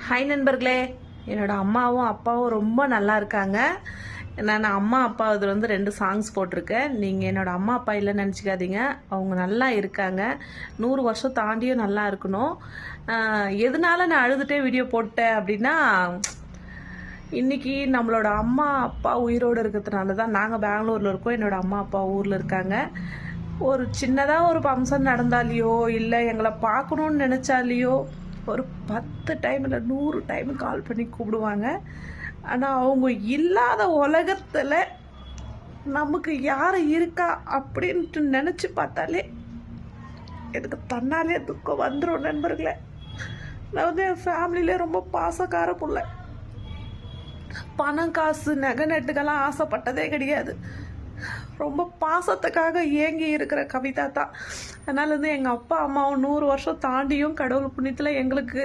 Hi நண்பர்களே, என்னோடய அம்மாவும் அப்பாவும் ரொம்ப நல்லா இருக்காங்க. நான் அம்மா அப்பா இதில் வந்து 2 சாங்ஸ் போட்டிருக்கேன். நீங்கள் என்னோடய அம்மா அப்பா இல்லைன்னு நினச்சிக்காதீங்க. அவங்க நல்லா இருக்காங்க. 100 வருஷம் தாண்டியும் நல்லா இருக்கணும். எதனால நான் அழுதுகிட்டே வீடியோ போட்டேன் அப்படின்னா, இன்றைக்கி நம்மளோட அம்மா அப்பா உயிரோடு இருக்கிறதுனால தான் நாங்கள் பெங்களூரில் இருக்கோம். என்னோடய அம்மா அப்பா ஊரில் இருக்காங்க. ஒரு சின்னதாக ஒரு ஃபங்க்ஷன் நடந்தாலையோ இல்லை எங்களை பார்க்கணுன்னு நினச்சாலையோ ஒரு 10 டைம் இல்லை 100 டைம் கால் பண்ணி கூப்பிடுவாங்க. ஆனால் அவங்க இல்லாத உலகத்தில் நமக்கு யார் இருக்கா அப்படின்ட்டு நினச்சி பார்த்தாலே எனக்கு தன்னாலே துக்கம் வந்துடும் நண்பர்களே. நான் வந்து என் ஃபேமிலியிலே ரொம்ப பாசக்கார புள்ள. பணம் காசு நகை நட்டுக்கெல்லாம் ஆசைப்பட்டதே கிடையாது. ரொம்ப பாசத்துக்காக ஏங்கி இருக்கிற கவிதா தான். அதனால வந்து எங்கள் அப்பா அம்மாவும் 100 வருஷம் தாண்டியும் கடவுள் புண்ணியத்தில் எங்களுக்கு